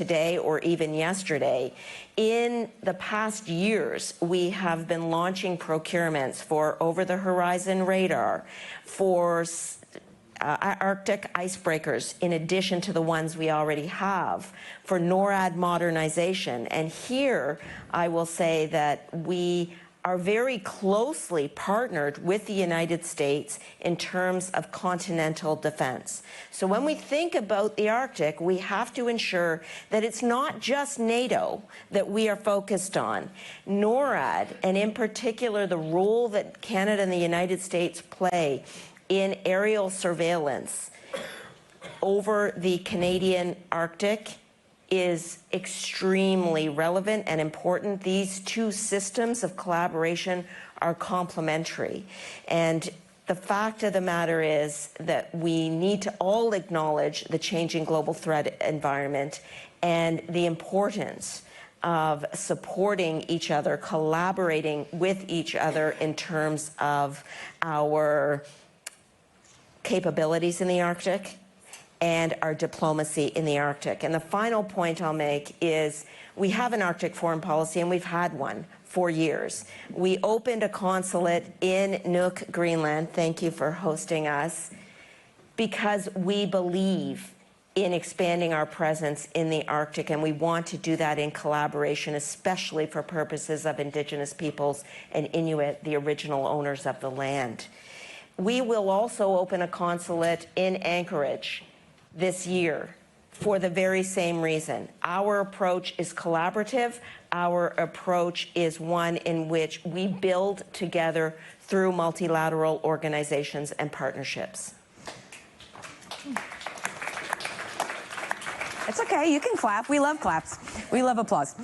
today or even yesterday. In the past years, we have been launching procurements for over-the-horizon radar, for Arctic icebreakers, in addition to the ones we already have, for NORAD modernization. And here, I will say that we are very closely partnered with the United States in terms of continental defense. So when we think about the Arctic, we have to ensure that it's not just NATO that we are focused on. NORAD, and in particular the role that Canada and the United States play in aerial surveillance over the Canadian Arctic, is extremely relevant and important. These two systems of collaboration are complementary. And the fact of the matter is that we need to all acknowledge the changing global threat environment and the importance of supporting each other, collaborating with each other in terms of our capabilities in the Arctic and our diplomacy in the Arctic. And the final point I'll make is we have an Arctic foreign policy, and we've had one for years. We opened a consulate in Nuuk, Greenland. Thank you for hosting us, because we believe in expanding our presence in the Arctic, and we want to do that in collaboration, especially for purposes of Indigenous peoples and Inuit, the original owners of the land. We will also open a consulate in Anchorage this year for the very same reason. Our approach is collaborative. Our approach is one in which we build together through multilateral organizations and partnerships. It's okay, you can clap. We love claps. We love applause.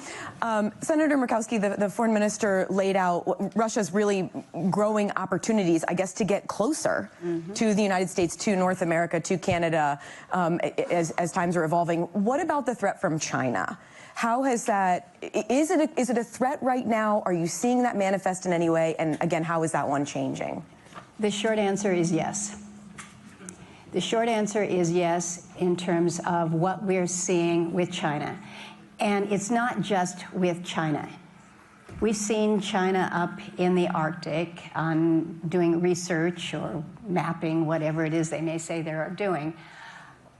Senator Murkowski, the foreign minister, laid out Russia's really growing opportunities, I guess, to get closer to the United States, to North America, to Canada, as times are evolving. What about the threat from China? How has that, is it a threat right now? Are you seeing that manifest in any way? And again, how is that one changing? The short answer is yes. The short answer is yes, in terms of what we're seeing with China. And it's not just with China. We've seen China up in the Arctic on doing research or mapping, whatever it is they may say they're doing.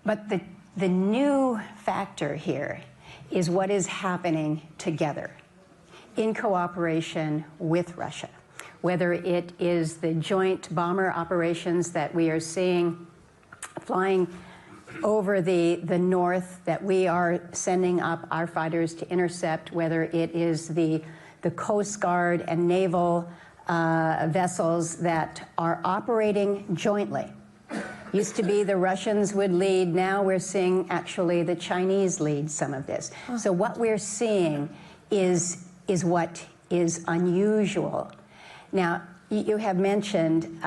But the new factor here is what is happening together in cooperation with Russia, whether it is the joint bomber operations that we are seeing flying over the north, that we are sending up our fighters to intercept, whether it is the Coast Guard and naval vessels that are operating jointly. Used to be the Russians would lead, now we're seeing actually the Chinese lead some of this. So what we're seeing is what is unusual. Now, you have mentioned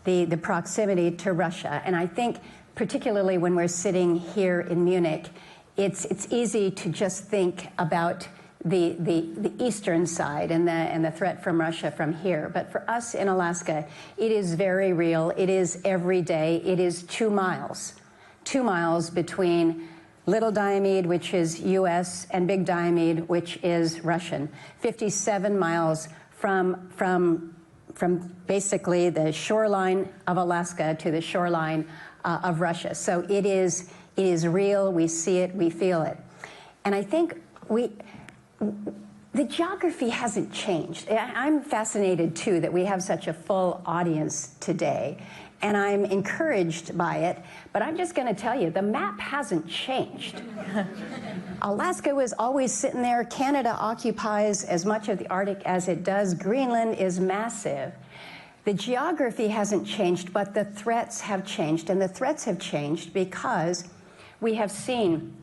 the proximity to Russia, and I think particularly when we're sitting here in Munich, it's easy to just think about the eastern side and the threat from Russia from here. But for us in Alaska, it is very real. It is every day. It is 2 miles. 2 miles between Little Diomede, which is U.S., and Big Diomede, which is Russian. 57 miles from basically the shoreline of Alaska to the shoreline of Russia. So it is real. We see it. We feel it. And I think the geography hasn't changed. I'm fascinated, too, that we have such a full audience today, and I'm encouraged by it, but I'm just going to tell you, the map hasn't changed. Alaska was always sitting there. Canada occupies as much of the Arctic as it does. Greenland is massive. The geography hasn't changed, but the threats have changed, and the threats have changed because we have seen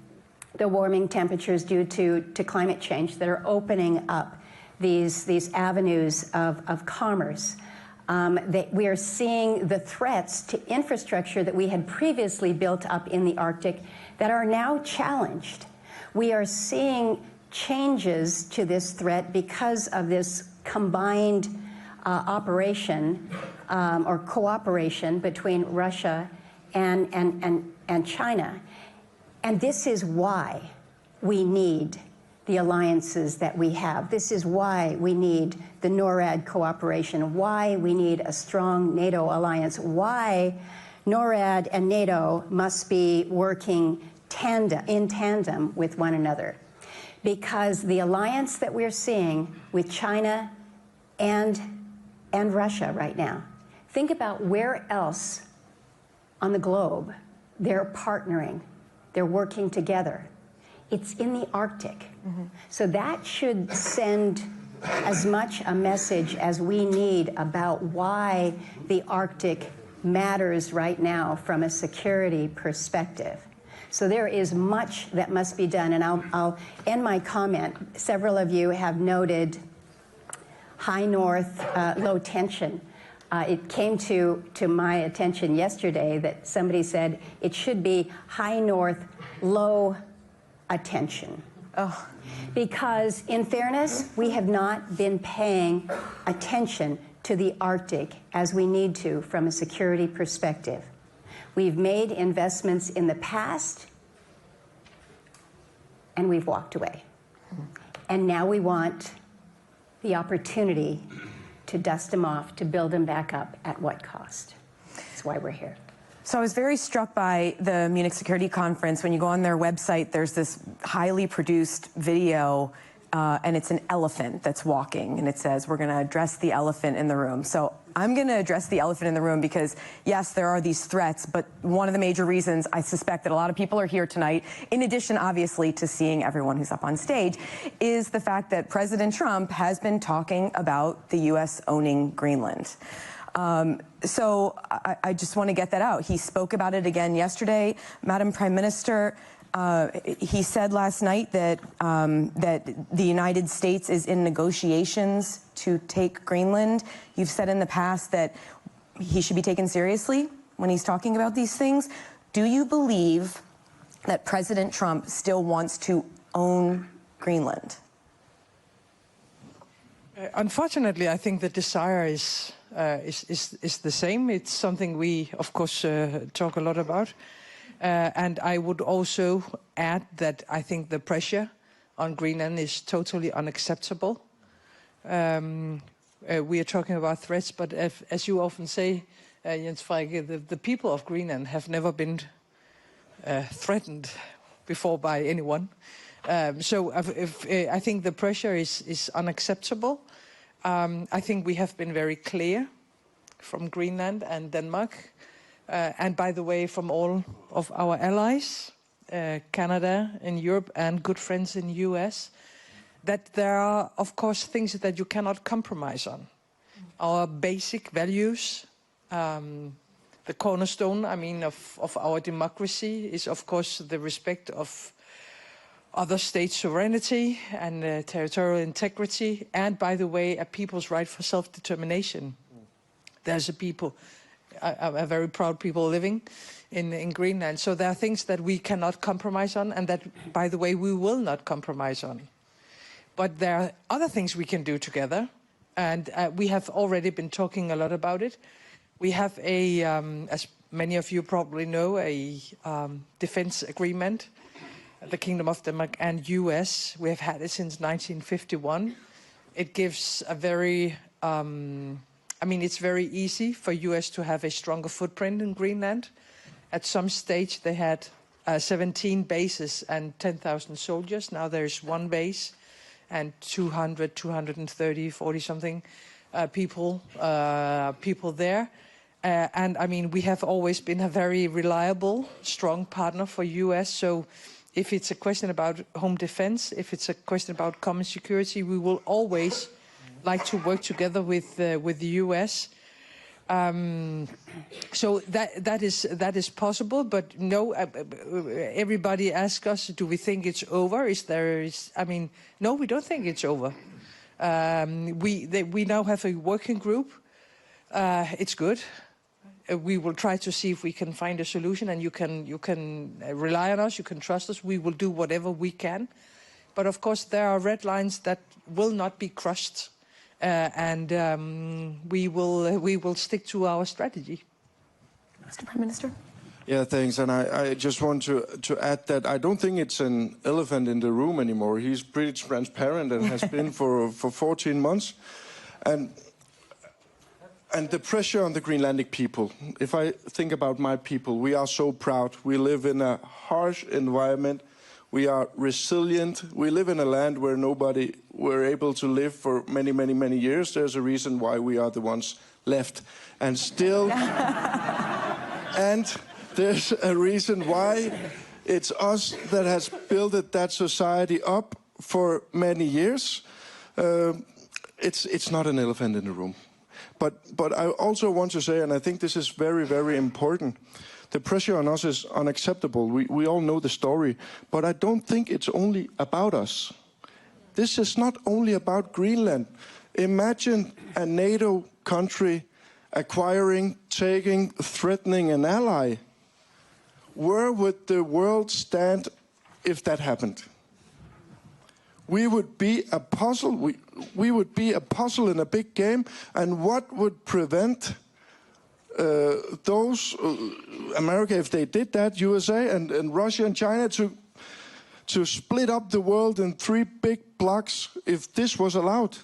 the warming temperatures due to climate change that are opening up these avenues of commerce. That we are seeing the threats to infrastructure that we had previously built up in the Arctic that are now challenged. We are seeing changes to this threat because of this combined operation or cooperation between Russia and China. And this is why we need the alliances that we have. This is why we need the NORAD cooperation, why we need a strong NATO alliance, why NORAD and NATO must be working in tandem with one another. Because the alliance that we're seeing with China and Russia right now, think about where else on the globe they're partnering, they're working together. It's in the Arctic. So that should send as much a message as we need about why the Arctic matters right now from a security perspective. So there is much that must be done, and I'll end my comment. Several of you have noted high north, low tension. It came to my attention yesterday that somebody said it should be high north, low attention. Oh. Because in fairness, we have not been paying attention to the Arctic as we need to from a security perspective. We've made investments in the past, and we've walked away. And now we want the opportunity to dust them off, to build them back up at what cost? That's why we're here. So I was very struck by the Munich Security Conference. When you go on their website, there's this highly produced video, and it's an elephant that's walking, and it says, we're going to address the elephant in the room. So I'm going to address the elephant in the room because, yes, there are these threats, but one of the major reasons I suspect that a lot of people are here tonight, in addition, obviously, to seeing everyone who's up on stage, is the fact that President Trump has been talking about the U.S. owning Greenland. So I just want to get that out. He spoke about it again yesterday. Madam Prime Minister, he said last night that, that the United States is in negotiations to take Greenland. You've said in the past that he should be taken seriously when he's talking about these things. Do you believe that President Trump still wants to own Greenland? Unfortunately, I think the desire is the same. It's something we, of course, talk a lot about. And I would also add that I think the pressure on Greenland is totally unacceptable. We are talking about threats, but as you often say, Jens-Frederik, the people of Greenland have never been threatened before by anyone. So I think the pressure is unacceptable. I think we have been very clear from Greenland and Denmark, and by the way, from all of our allies, Canada and Europe, and good friends in the US, that there are, of course, things that you cannot compromise on. Our basic values, the cornerstone, I mean, of our democracy is, of course, the respect of other states' sovereignty and territorial integrity, and, by the way, a people's right for self-determination. There's a very proud people living in Greenland. So there are things that we cannot compromise on, and that, by the way, we will not compromise on. But there are other things we can do together, and we have already been talking a lot about it. We have as many of you probably know, a defense agreement. The Kingdom of Denmark and US, we have had it since 1951. It gives a very, I mean, it's very easy for US to have a stronger footprint in Greenland. At some stage, they had 17 bases and 10,000 soldiers. Now there's one base and 200, 230, 40-something people there. And I mean, we have always been a very reliable, strong partner for US. So if it's a question about home defense, if it's a question about common security, we will always like to work together with the US. So that is possible, but no. Everybody asks us, do we think it's over? I mean, no, we don't think it's over. We now have a working group. It's good. We will try to see if we can find a solution, and you can rely on us, you can trust us. We will do whatever we can. But of course, there are red lines that will not be crossed, and we will stick to our strategy. Mr. Prime Minister? Yeah, thanks. And I just want to add that I don't think it's an elephant in the room anymore. He's pretty transparent and has been for 14 months. And the pressure on the Greenlandic people, if I think about my people, we are so proud. We live in a harsh environment. We are resilient. We live in a land where nobody were able to live for many, many, many years. There's a reason why we are the ones left. And still... and there's a reason why it's us that has built that society up for many years. It's not an elephant in the room. But I also want to say, and I think this is very, very important, the pressure on us is unacceptable. We all know the story. But I don't think it's only about us. This is not only about Greenland. Imagine a NATO country acquiring, taking, threatening an ally. Where would the world stand if that happened? We would be a puzzle. We would be a puzzle in a big game. And what would prevent those, America, if they did that, USA and Russia and China, to split up the world in 3 big blocks if this was allowed?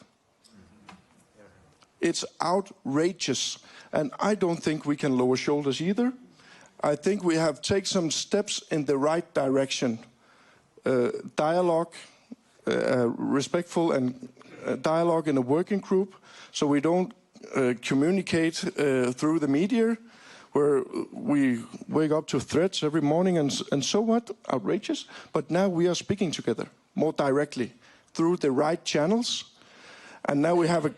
It's outrageous. And I don't think we can lower shoulders either. I think we have taken some steps in the right direction. Dialogue, respectful and dialogue in a working group, so we don't communicate through the media, where we wake up to threats every morning and so what, outrageous. But now we are speaking together more directly through the right channels. And now we have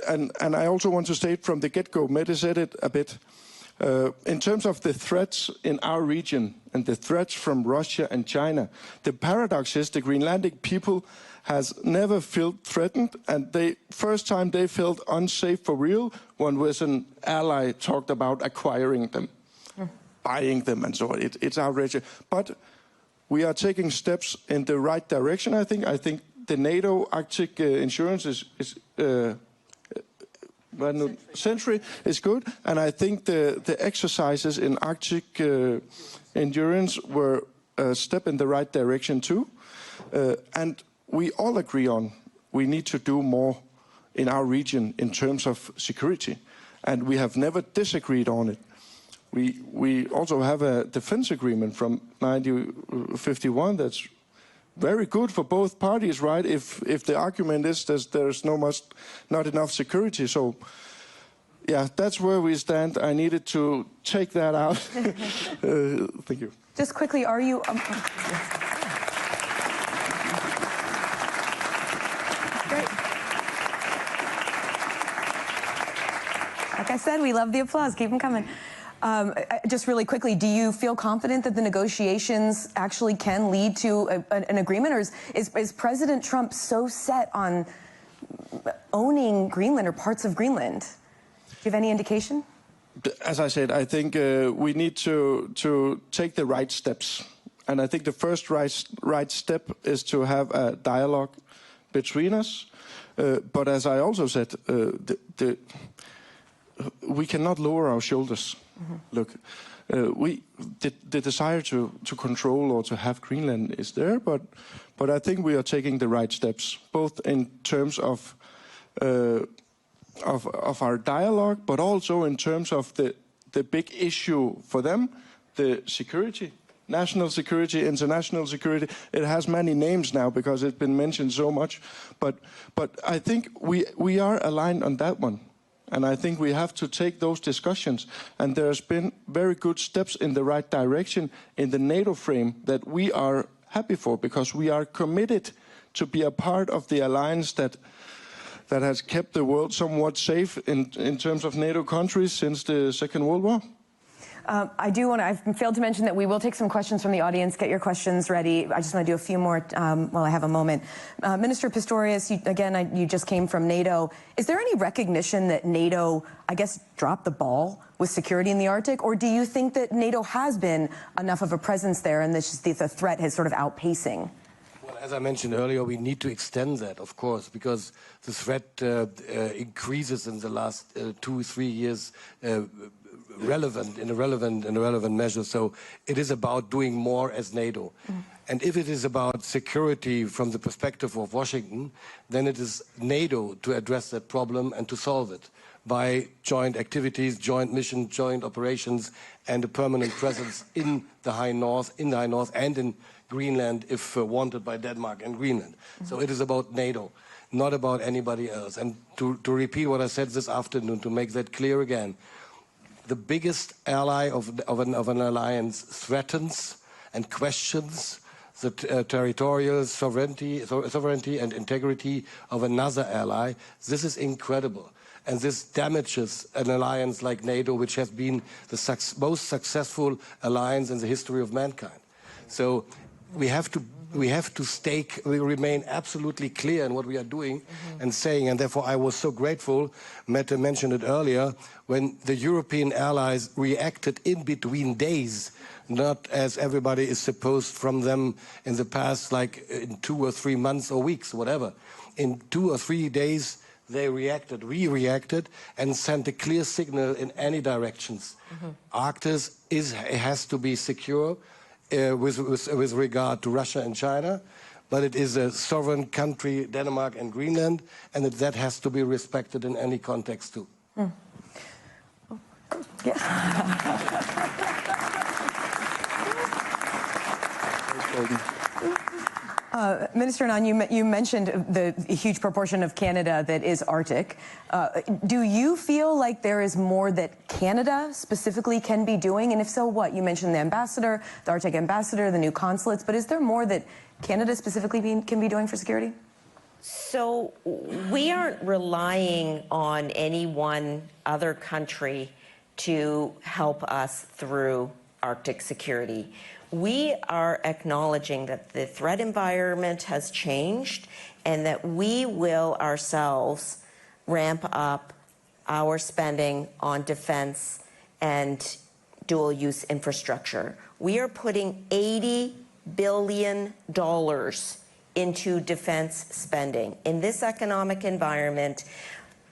and I also want to state from the get-go, Mette said it a bit, in terms of the threats in our region and the threats from Russia and China, the paradox is the Greenlandic people has never felt threatened, and first time they felt unsafe for real when an ally talked about acquiring them, buying them and so on. It's outrageous. But we are taking steps in the right direction, I think. I think the NATO Arctic insurance is century is good, and I think the exercises in Arctic endurance were a step in the right direction too. And we all agree on we need to do more in our region in terms of security, and we have never disagreed on it. We also have a defense agreement from 1951 that's very good for both parties, right? If the argument is that there's not enough security, so yeah, that's where we stand. I needed to take that out. Thank you. Just quickly, are you? Great. Like I said, we love the applause. Keep them coming. Just really quickly, do you feel confident that the negotiations actually can lead to an agreement, or is President Trump so set on owning Greenland or parts of Greenland? Do you have any indication? As I said, I think we need to take the right steps. And I think the first right step is to have a dialogue between us. But as I also said, we cannot lower our shoulders. Mm-hmm. Look, the desire to control or to have Greenland is there, but I think we are taking the right steps, both in terms of our dialogue, but also in terms of the big issue for them, the security, national security, international security. It has many names now because it's been mentioned so much, but I think we are aligned on that one. And I think we have to take those discussions. And there's been very good steps in the right direction in the NATO frame that we are happy for, because we are committed to be a part of the alliance that has kept the world somewhat safe in terms of NATO countries since the Second World War. I've failed to mention that we will take some questions from the audience. Get your questions ready. I just want to do a few more while I have a moment. Minister Pistorius, you just came from NATO. Is there any recognition that NATO, I guess, dropped the ball with security in the Arctic? Or do you think that NATO has been enough of a presence there and the threat is sort of outpacing? Well, as I mentioned earlier, we need to extend that, of course, because the threat increases in the last 2-3 years relevant in a relevant measure. So it is about doing more as NATO. And if it is about security from the perspective of Washington, then it is NATO to address that problem and to solve it by joint activities, joint missions, joint operations, and a permanent presence in the High North, and in Greenland, if wanted by Denmark and Greenland. So it is about NATO, not about anybody else. And to repeat what I said this afternoon, to make that clear again, the biggest ally of an alliance threatens and questions the territorial sovereignty and integrity of another ally. This is incredible. And this damages an alliance like NATO, which has been the most successful alliance in the history of mankind. So we have to remain absolutely clear in what we are doing and saying, and therefore I was so grateful, Mette mentioned it earlier, when the European allies reacted in between days, not as everybody is supposed from them in the past, like in 2 or 3 months or weeks, whatever. In 2 or 3 days, we reacted, and sent a clear signal in any directions. Arctic has to be secure with regard to Russia and China, but it is a sovereign country, Denmark and Greenland, and that has to be respected in any context too. Minister Anand, you mentioned the huge proportion of Canada that is Arctic. Do you feel like there is more that Canada specifically can be doing? And if so, what? You mentioned the ambassador, the Arctic ambassador, the new consulates, but is there more that Canada specifically can be doing for security? So we aren't relying on any one other country to help us through Arctic security. We are acknowledging that the threat environment has changed and that we will ourselves ramp up our spending on defense and dual-use infrastructure. We are putting $80 billion into defense spending. In this economic environment,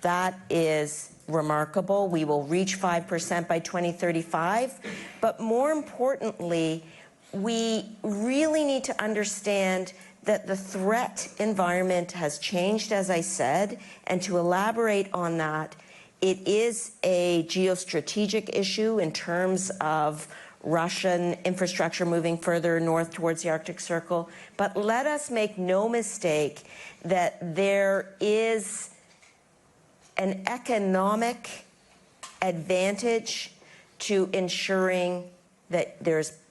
that is remarkable. We will reach 5% by 2035, but more importantly, we really need to understand that the threat environment has changed, as I said, and to elaborate on that, it is a geostrategic issue in terms of Russian infrastructure moving further north towards the Arctic Circle. But let us make no mistake that there is an economic advantage to ensuring that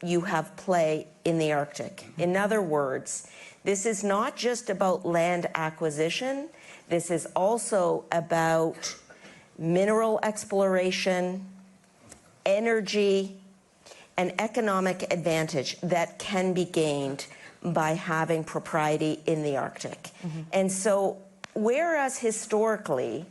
you have play in the Arctic. In other words, this is not just about land acquisition. This is also about mineral exploration, energy, and economic advantage that can be gained by having propriety in the Arctic. And so, whereas historically,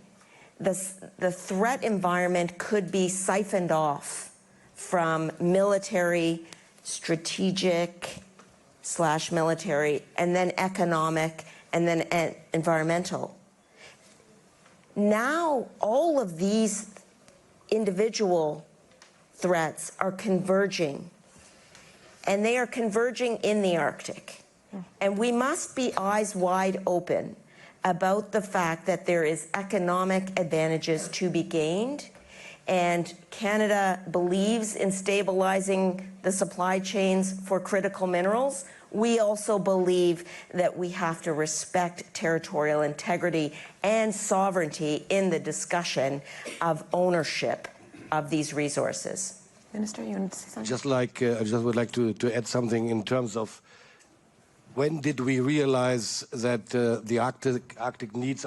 the threat environment could be siphoned off from military, strategic/military, and then economic, and then environmental. Now, all of these individual threats are converging, and they are converging in the Arctic. And we must be eyes wide open about the fact that there is economic advantages to be gained. And Canada believes in stabilizing the supply chains for critical minerals. We also believe that we have to respect territorial integrity and sovereignty in the discussion of ownership of these resources. Minister, you want to say something? I just would like to add something in terms of when did we realize that the Arctic needs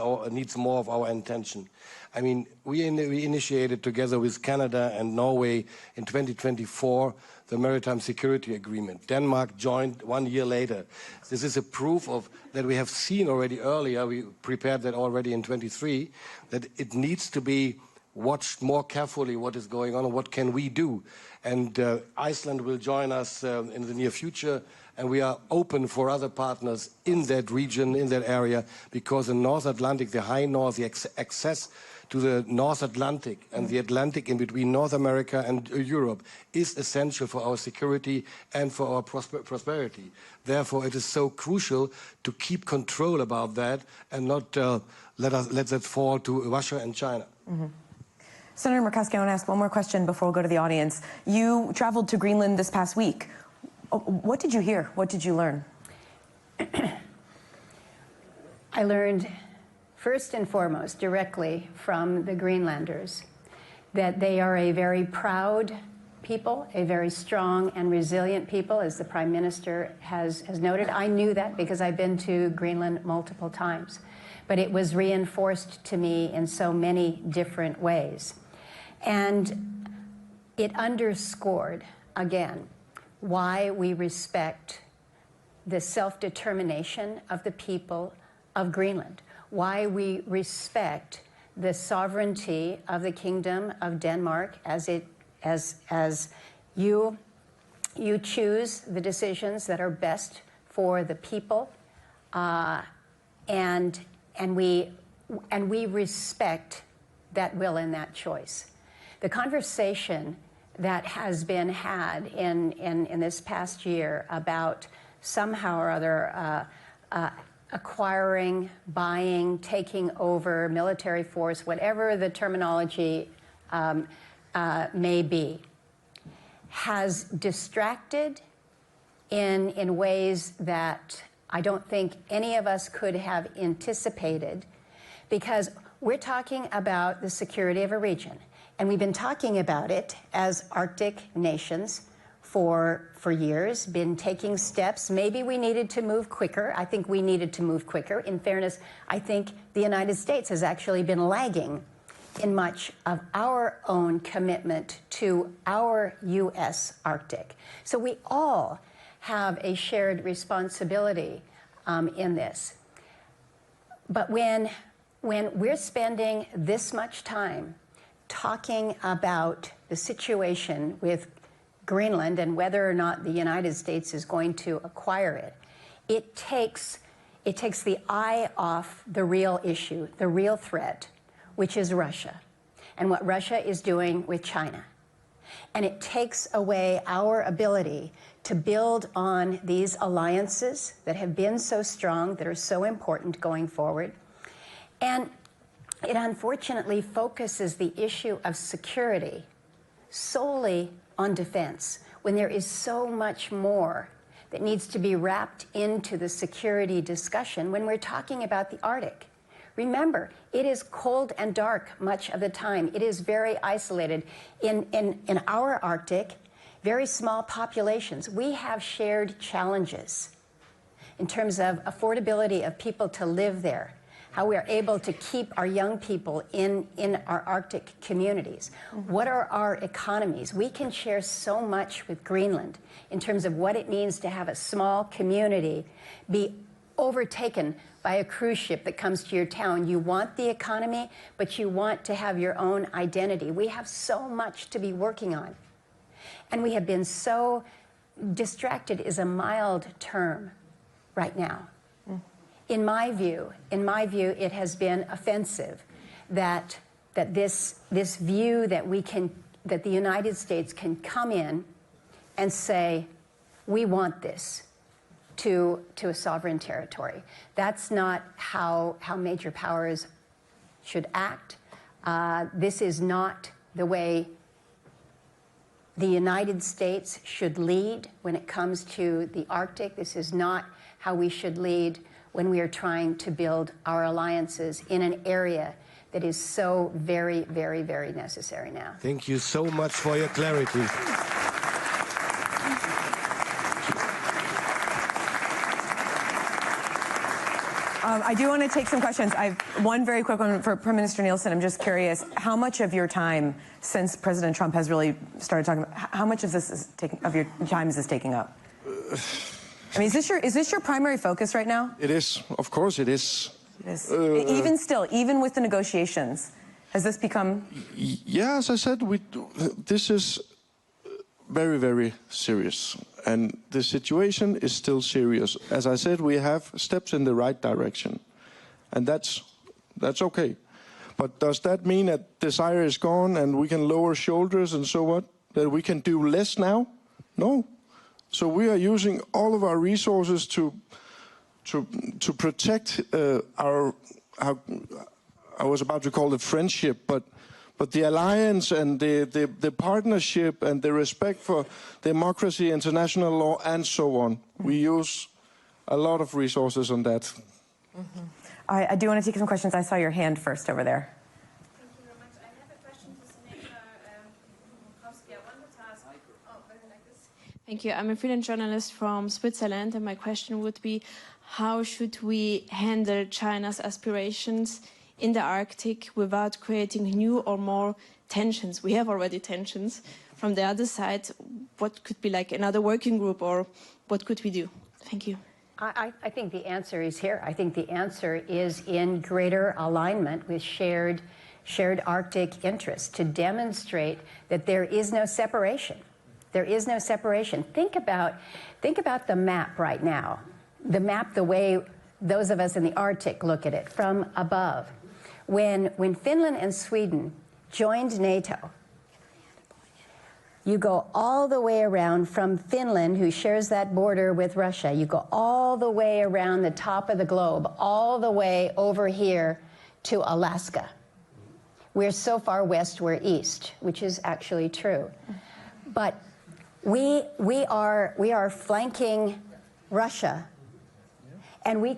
more of our attention? I mean, we initiated together with Canada and Norway in 2024 the Maritime Security Agreement. Denmark joined 1 year later. This is a proof of that we have seen already earlier, we prepared that already in 23, that it needs to be watch more carefully what is going on and what can we do. And Iceland will join us in the near future, and we are open for other partners in that region, in that area, because the North Atlantic, the high north, the access to the North Atlantic and the Atlantic in between North America and Europe is essential for our security and for our prosperity. Therefore, it is so crucial to keep control about that and not let that fall to Russia and China. Mm-hmm. Senator Murkowski, I want to ask one more question before we go to the audience. You traveled to Greenland this past week. What did you hear? What did you learn? I learned, first and foremost, directly from the Greenlanders, that they are a very proud people, a very strong and resilient people, as the Prime Minister has noted. I knew that because I've been to Greenland multiple times, but it was reinforced to me in so many different ways. And it underscored, again, why we respect the self-determination of the people of Greenland, why we respect the sovereignty of the Kingdom of Denmark as you choose the decisions that are best for the people, and we respect that will and that choice. The conversation that has been had in this past year about somehow or other acquiring, buying, taking over military force, whatever the terminology may be, has distracted in ways that I don't think any of us could have anticipated, because we're talking about the security of a region. And we've been talking about it as Arctic nations for years, been taking steps. Maybe we needed to move quicker. I think we needed to move quicker. In fairness, I think the United States has actually been lagging in much of our own commitment to our U.S. Arctic. So we all have a shared responsibility in this. But when we're spending this much time talking about the situation with Greenland and whether or not the United States is going to acquire it, it takes the eye off the real issue, the real threat, which is Russia, and what Russia is doing with China. And it takes away our ability to build on these alliances that have been so strong, that are so important going forward. And it unfortunately focuses the issue of security solely on defense, when there is so much more that needs to be wrapped into the security discussion when we're talking about the Arctic. Remember, it is cold and dark much of the time. It is very isolated. In our Arctic, very small populations, we have shared challenges in terms of affordability of people to live there, how we are able to keep our young people in our Arctic communities. What are our economies? We can share so much with Greenland in terms of what it means to have a small community be overtaken by a cruise ship that comes to your town. You want the economy, but you want to have your own identity. We have so much to be working on. And we have been so distracted is a mild term right now. In my view, it has been offensive that this view that the United States can come in and say, we want this to a sovereign territory. That's not how major powers should act. This is not the way the United States should lead when it comes to the Arctic. This is not how we should lead when we are trying to build our alliances in an area that is so very, very, very necessary now. Thank you so much for your clarity. I do want to take some questions. I have one very quick one for Prime Minister Nielsen. I'm just curious, how much of your time, since President Trump has really started talking about, how much of this is of your time is this taking up? I mean, is this your primary focus right now? It is. Of course it is. It is. Even still, even with the negotiations, Has this become... Yeah, as I said, this is very, very serious. And the situation is still serious. As I said, we have steps in the right direction. And that's okay. But does that mean that desire is gone and we can lower shoulders and so what? That we can do less now? No. So we are using all of our resources to protect our I was about to call it friendship, but the alliance and the partnership and the respect for democracy, international law, and so on. We use a lot of resources on that. Mm-hmm. I do want to take some questions. I saw your hand first over there. Thank you very much. I have a question to Senator Murkowski. I wanted to ask. Oh, very like this. Thank you. I'm a freelance journalist from Switzerland, and my question would be, how should we handle China's aspirations in the Arctic without creating new or more tensions? We have already tensions. From the other side, what could be like another working group, or what could we do? Thank you. I think the answer is here. I think the answer is in greater alignment with shared Arctic interests to demonstrate that there is no separation. There is no separation. Think about the map right now. The map, the way those of us in the Arctic look at it from above. When Finland and Sweden joined NATO, you go all the way around from Finland, who shares that border with Russia. You go all the way around the top of the globe, all the way over here to Alaska. We're so far west, we're east, which is actually true. But we are flanking Russia, and we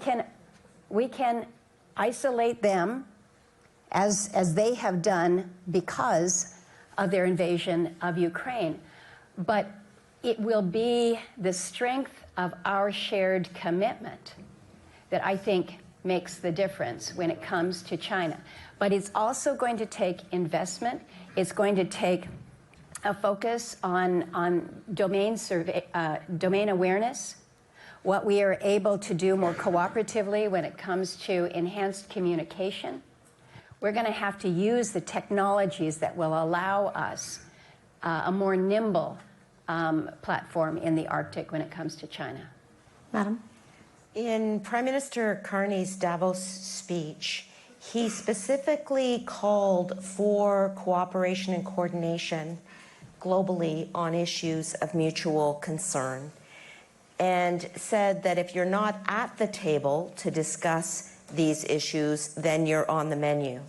can isolate them as they have done because of their invasion of Ukraine. But it will be the strength of our shared commitment that I think makes the difference when it comes to China. But it's also going to take investment. It's going to take a focus on domain awareness, what we are able to do more cooperatively when it comes to enhanced communication. We're going to have to use the technologies that will allow us a more nimble platform in the Arctic when it comes to China. Madam? In Prime Minister Carney's Davos speech, he specifically called for cooperation and coordination globally on issues of mutual concern, and said that if you're not at the table to discuss these issues, then you're on the menu.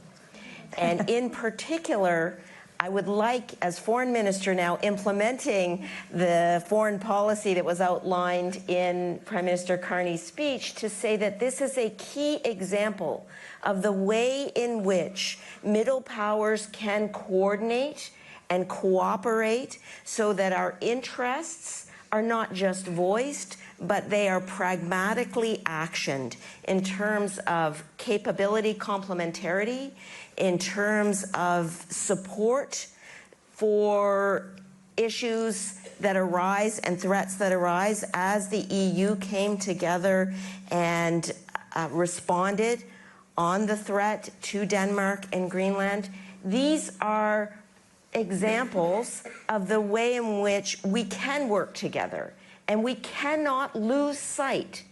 And in particular, I would like, as foreign minister now, implementing the foreign policy that was outlined in Prime Minister Carney's speech, to say that this is a key example of the way in which middle powers can coordinate and cooperate so that our interests are not just voiced, but they are pragmatically actioned in terms of capability complementarity, in terms of support for issues that arise and threats that arise, as the EU came together and responded on the threat to Denmark and Greenland. These are examples of the way in which we can work together, and we cannot lose sight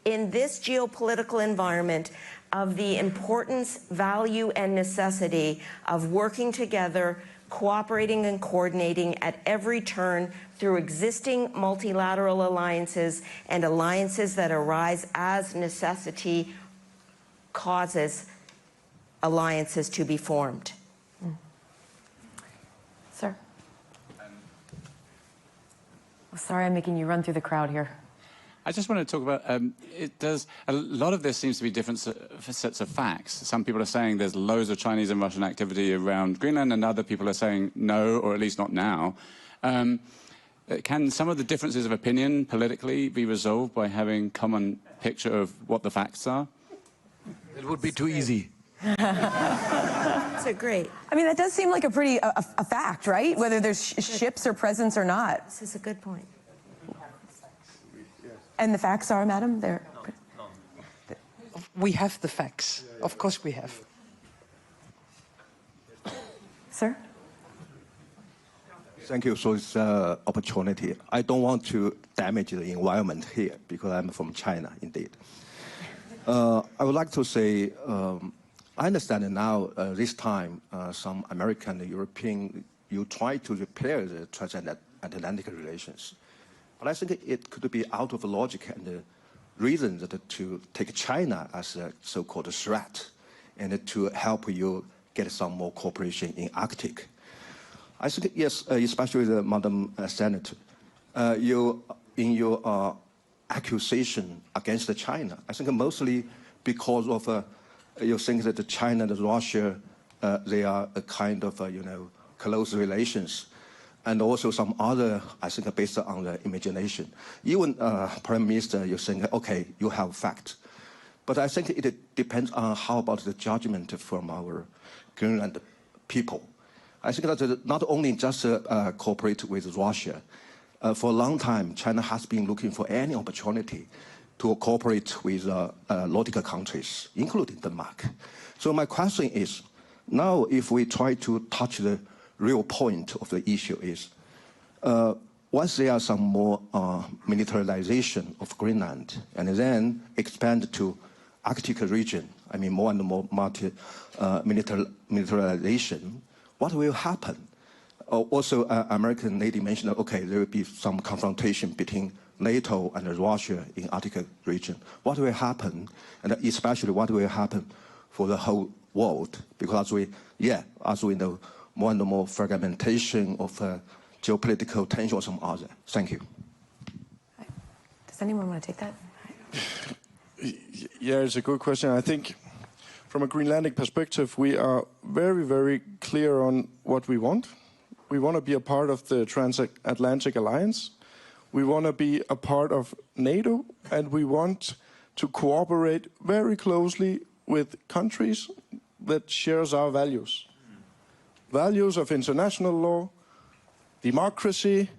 in this geopolitical environment of the importance, value, and necessity of working together, cooperating and coordinating at every turn through existing multilateral alliances and alliances that arise as necessity causes alliances to be formed. Sir? Sorry, I'm making you run through the crowd here. I just want to talk about, a lot of this seems to be different sets of facts. Some people are saying there's loads of Chinese and Russian activity around Greenland, and other people are saying no, or at least not now. Can some of the differences of opinion politically be resolved by having a common picture of what the facts are? It would be too easy. So great. I mean, that does seem like a fact, right? Whether there's ships or presence or not. This is a good point. And the facts are, madam, they're... We have the facts. Of course we have. Sir? Thank you for this opportunity. I don't want to damage the environment here because I'm from China, indeed. I would like to say, I understand now this time some American and European, you try to repair the transatlantic relations. But I think it could be out of logic and reason that to take China as a so-called threat and to help you get some more cooperation in Arctic. I think, yes, especially the Madam Senator, you, in your accusation against China, I think mostly because of you think that China and Russia, they are a kind of, close relations. And also some other, I think, based on the imagination. Even Prime Minister, you think, okay, you have facts. But I think it depends on how about the judgment from our Greenland people. I think that not only just cooperate with Russia. For a long time, China has been looking for any opportunity to cooperate with Nordic countries, including Denmark. So my question is, now if we try to touch the real point of the issue is, once there are some more militarization of Greenland, and then expand to Arctic region, I mean more and more militarization, what will happen? Also, American lady mentioned, okay, there will be some confrontation between NATO and Russia in Arctic region. What will happen, and especially what will happen for the whole world? Because as we know, more and more fragmentation of geopolitical tension or some other. Thank you. Does anyone want to take that? Yeah, it's a good question. I think from a Greenlandic perspective, we are very, very clear on what we want. We want to be a part of the Transatlantic Alliance. We want to be a part of NATO, and we want to cooperate very closely with countries that shares our values. Values of international law, democracy,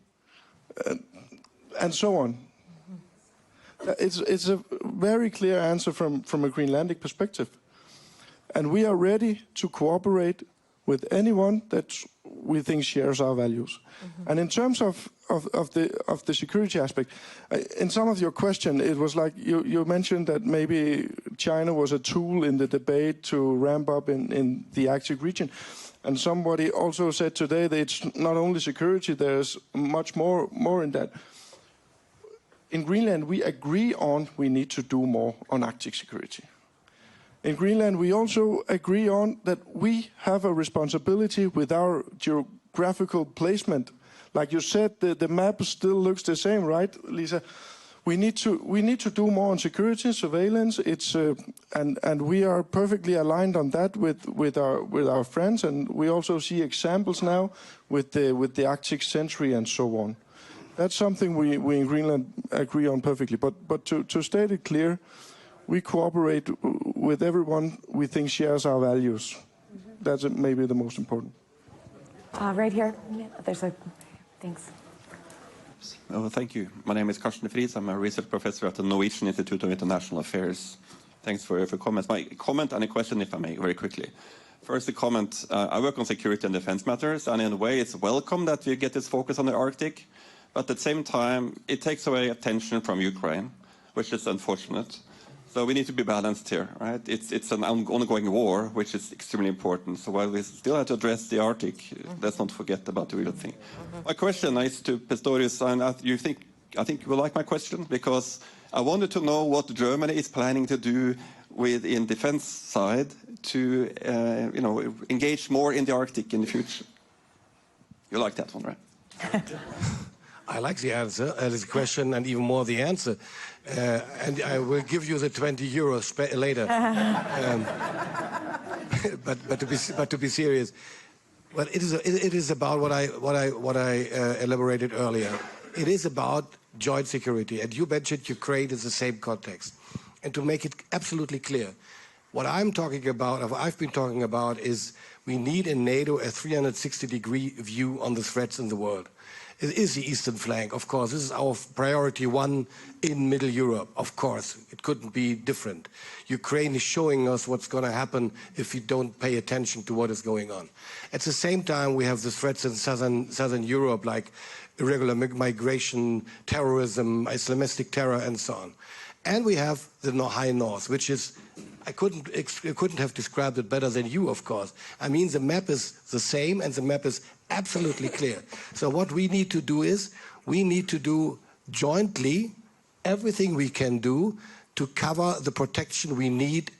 and so on. It's a very clear answer from a Greenlandic perspective. And we are ready to cooperate with anyone that we think shares our values. And in terms of the security aspect, in some of your question, it was like you mentioned that maybe China was a tool in the debate to ramp up in the Arctic region. And somebody also said today that it's not only security, there's much more in that. In Greenland, we agree on we need to do more on Arctic security. In Greenland, we also agree on that we have a responsibility with our geographical placement. Like you said, the map still looks the same, right, Lisa? We need to do more on security, surveillance. And we are perfectly aligned on that with our friends, and we also see examples now with the Arctic Sentry and so on. That's something we in Greenland agree on perfectly. But to state it clear, we cooperate with everyone we think shares our values. That's maybe the most important. Right here. There's a... Thanks. Oh, thank you. My name is Karsten Friis. I'm a research professor at the Norwegian Institute of International Affairs. Thanks for your comments. My comment and a question, if I may, very quickly. First, the comment. I work on security and defense matters, and in a way, it's welcome that we get this focus on the Arctic. But at the same time, it takes away attention from Ukraine, which is unfortunate. So we need to be balanced here, right? It's an ongoing war, which is extremely important. So while we still have to address the Arctic, let's not forget about the real thing. My question is to Pistorius, and I think you will like my question, because I wanted to know what Germany is planning to do in defense side to engage more in the Arctic in the future. You like that one, right? I like the answer, this question, and even more the answer. And I will give you the 20 euros later. But to be serious, well, it is about what I elaborated earlier. It is about joint security, and you mentioned Ukraine in the same context. And to make it absolutely clear, what I'm talking about, or I've been talking about, is we need in NATO a 360-degree view on the threats in the world. It is the eastern flank, of course. This is our priority one in Middle Europe, of course. It couldn't be different. Ukraine is showing us what's going to happen if we don't pay attention to what is going on. At the same time, we have the threats in southern Europe, like irregular migration, terrorism, Islamistic terror, and so on. And we have the high north, which is, I couldn't have described it better than you, of course. I mean, the map is the same, and the map is absolutely clear. So what we need to do is, we need to do jointly everything we can do to cover the protection we need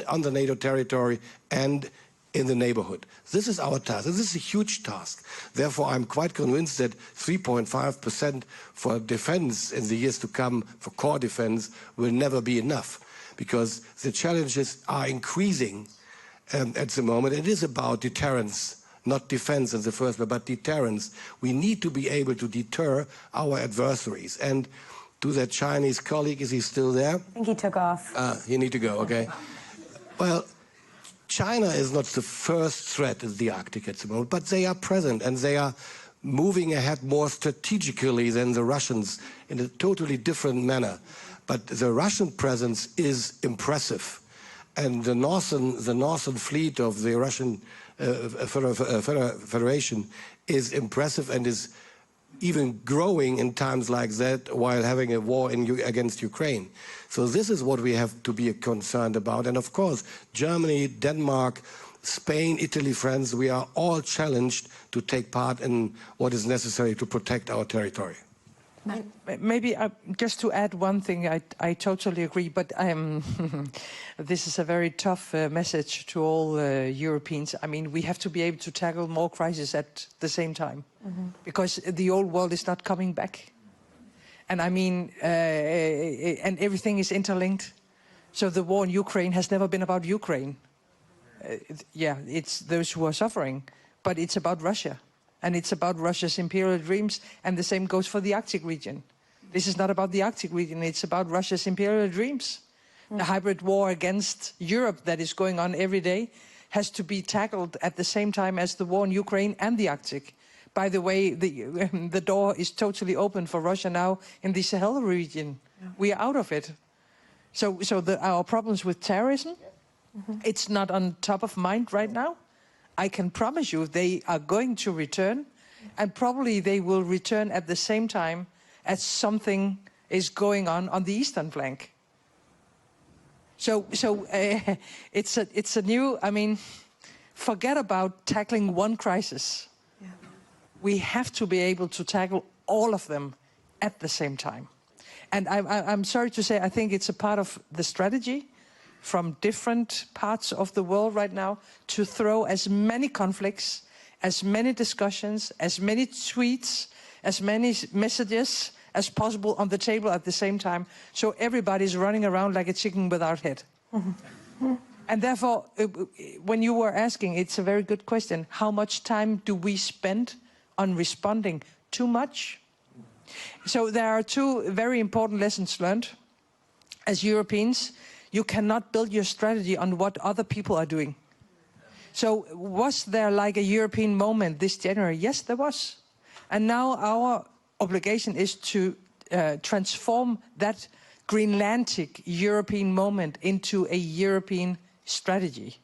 on the NATO territory and in the neighborhood. This is our task. This is a huge task. Therefore, I'm quite convinced that 3.5% for defense in the years to come, for core defense, will never be enough, because the challenges are increasing at the moment. It is about deterrence, not defense in the first place, but deterrence. We need to be able to deter our adversaries. And to that Chinese colleague, is he still there? I think he took off. You need to go, okay. Well, China is not the first threat in the Arctic at the moment, but they are present, and they are moving ahead more strategically than the Russians in a totally different manner. But the Russian presence is impressive. And the northern fleet of the Russian Federation is impressive and is even growing in times like that while having a war against Ukraine. So this is what we have to be concerned about. And of course, Germany, Denmark, Spain, Italy, France, we are all challenged to take part in what is necessary to protect our territory. Maybe just to add one thing, I totally agree, but this is a very tough message to all Europeans. I mean, we have to be able to tackle more crises at the same time, because the old world is not coming back. And I mean, and everything is interlinked. So the war in Ukraine has never been about Ukraine. Yeah, it's those who are suffering, but it's about Russia. And it's about Russia's imperial dreams, and the same goes for the Arctic region. This is not about the Arctic region, it's about Russia's imperial dreams. The hybrid war against Europe that is going on every day has to be tackled at the same time as the war in Ukraine and the Arctic. By the way, the door is totally open for Russia now in the Sahel region. We are out of it. So our problems with terrorism, it's not on top of mind right now. I can promise you they are going to return, and probably they will return at the same time as something is going on the eastern flank. So it's a new, I mean, forget about tackling one crisis. Yeah. We have to be able to tackle all of them at the same time. And I'm sorry to say, I think it's a part of the strategy from different parts of the world right now to throw as many conflicts, as many discussions, as many tweets, as many messages as possible on the table at the same time, so everybody's running around like a chicken without head. And therefore, when you were asking, it's a very good question. How much time do we spend on responding? Too much? So there are two very important lessons learned. As Europeans, you cannot build your strategy on what other people are doing. So was there like a European moment this January? Yes, there was. And now our obligation is to transform that Greenlandic European moment into a European strategy.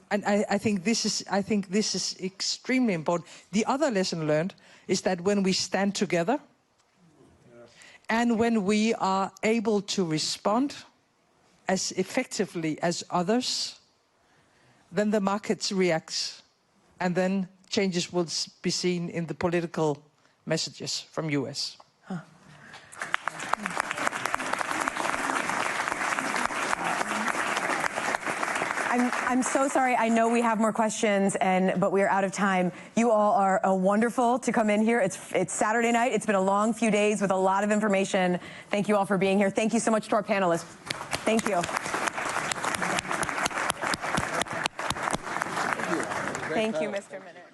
And I think this is extremely important. The other lesson learned is that when we stand together and when we are able to respond as effectively as others, then the markets react, and then changes will be seen in the political messages from US. I'm so sorry. I know we have more questions, but we are out of time. You all are wonderful to come in here. It's Saturday night. It's been a long few days with a lot of information. Thank you all for being here. Thank you so much to our panelists. Thank you. Thank you, Mr. Mette.